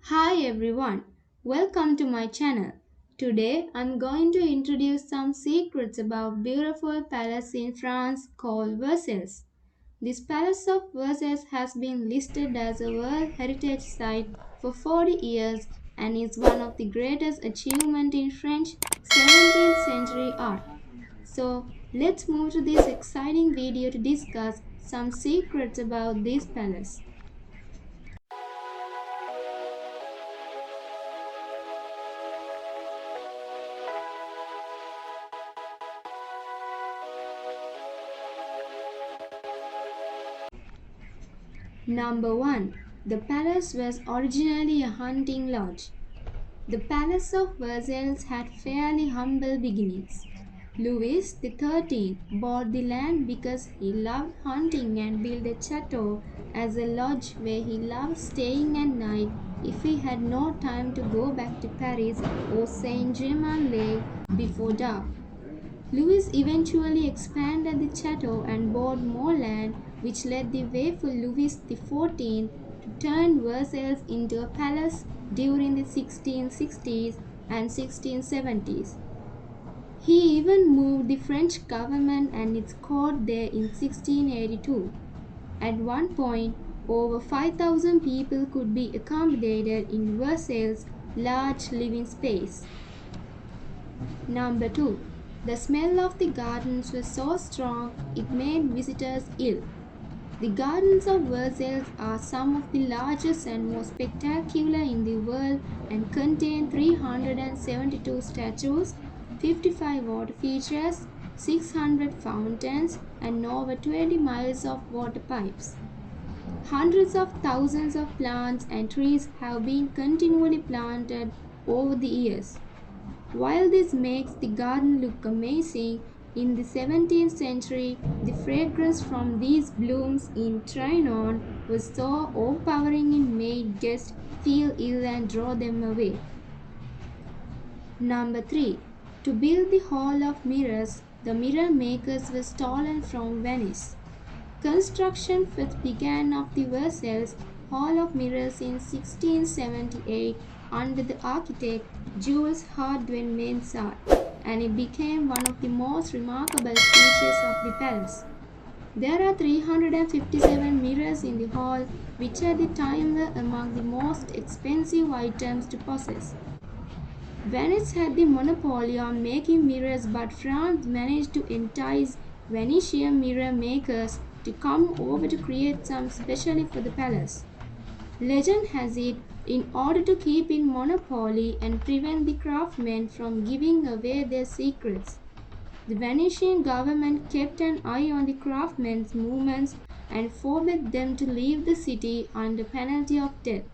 Hi everyone, welcome to my channel. Today I'm going to introduce some secrets about beautiful palace in France called Versailles. This Palace of Versailles has been listed as a World Heritage Site for 40 years and is one of the greatest achievements in French 17th century art. So let's move to this exciting video to discuss some secrets about this palace. Number 1. The palace was originally a hunting lodge. The Palace of Versailles had fairly humble beginnings. Louis XIII bought the land because he loved hunting and built a chateau as a lodge where he loved staying at night if he had no time to go back to Paris or Saint-Germain-en-Laye before dark. Louis eventually expanded the chateau and bought more land, which led the way for Louis XIV to turn Versailles into a palace during the 1660s and 1670s. He even moved the French government and its court there in 1682. At one point, over 5,000 people could be accommodated in Versailles' large living space. Number 2. The smell of the gardens was so strong it made visitors ill. The gardens of Versailles are some of the largest and most spectacular in the world and contain 372 statues, 55 water features, 600 fountains, and over 20 miles of water pipes. Hundreds of thousands of plants and trees have been continually planted over the years. While this makes the garden look amazing, in the 17th century, the fragrance from these blooms in Trianon was so overpowering it made guests feel ill and draw them away. Number 3. To build the Hall of Mirrors, the mirror makers were stolen from Venice. Construction first began of the Versailles Hall of Mirrors in 1678 under the architect Jules Hardouin Mansart, and it became one of the most remarkable features of the palace. There are 357 mirrors in the hall, which at the time were among the most expensive items to possess. Venice had the monopoly on making mirrors, but France managed to entice Venetian mirror makers to come over to create some specially for the palace. Legend has it, in order to keep in monopoly and prevent the craftsmen from giving away their secrets, the Venetian government kept an eye on the craftsmen's movements and forbade them to leave the city under penalty of death.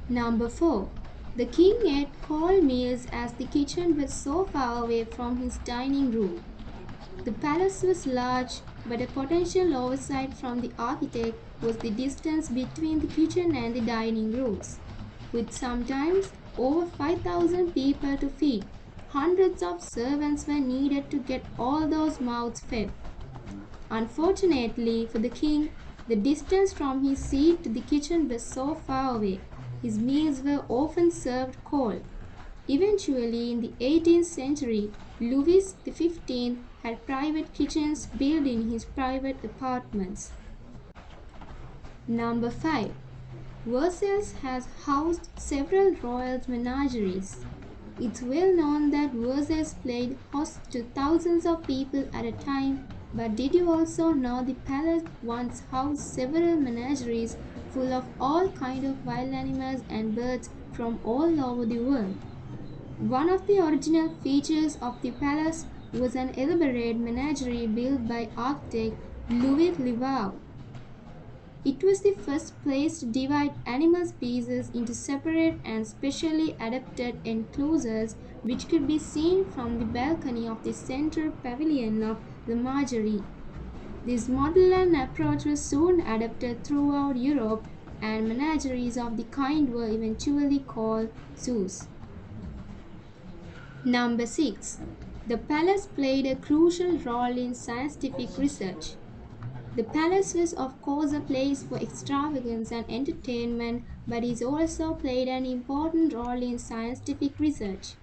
Number 4. The king ate cold meals as the kitchen was so far away from his dining room. The palace was large, but a potential oversight from the architect was the distance between the kitchen and the dining rooms. With sometimes over 5,000 people to feed, hundreds of servants were needed to get all those mouths fed. Unfortunately for the king, the distance from his seat to the kitchen was so far away. His meals were often served cold. Eventually, in the 18th century, Louis XV had private kitchens built in his private apartments. Number 5. Versailles has housed several royal menageries. It's well known that Versailles played host to thousands of people at a time, but did you also know the palace once housed several menageries full of all kinds of wild animals and birds from all over the world? One of the original features of the palace was an elaborate menagerie built by architect Louis Leval. It was the first place to divide animal species into separate and specially adapted enclosures which could be seen from the balcony of the central pavilion of the menagerie. This model and approach was soon adopted throughout Europe, and menageries of the kind were eventually called zoos. Number 6. The palace played a crucial role in scientific research. The palace was, of course, a place for extravagance and entertainment, but it also played an important role in scientific research.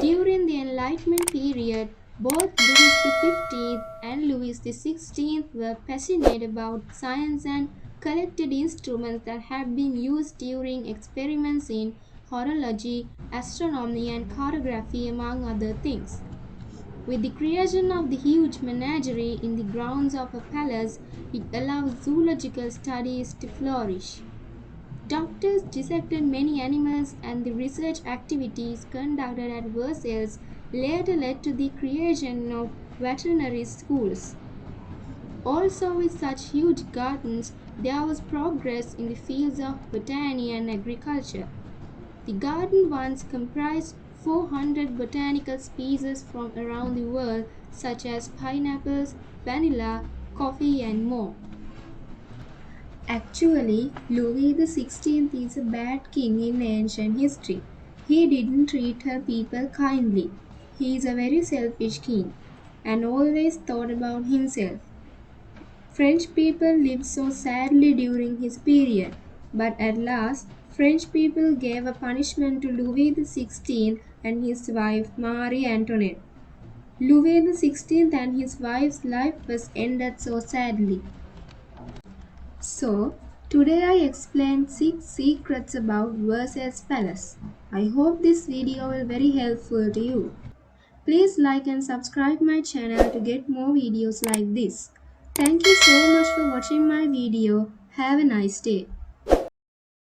During the Enlightenment period, both Louis XV and Louis XVI were passionate about science and collected instruments that had been used during experiments in horology, astronomy, and cartography, among other things. With the creation of the huge menagerie in the grounds of a palace, it allowed zoological studies to flourish. Doctors dissected many animals, and the research activities conducted at Versailles later led to the creation of veterinary schools. Also, with such huge gardens, there was progress in the fields of botany and agriculture. The garden once comprised 400 botanical species from around the world, such as pineapples, vanilla, coffee, and more. Actually, Louis XVI is a bad king in ancient history. He didn't treat her people kindly. He is a very selfish king and always thought about himself. French people lived so sadly during his period, but at last, French people gave a punishment to Louis XVI and his wife Marie Antoinette. Louis XVI and his wife's life was ended so sadly. So, today I explained 6 secrets about Versailles Palace. I hope this video will very helpful to you. Please like and subscribe my channel to get more videos like this. Thank you so much for watching my video. Have a nice day.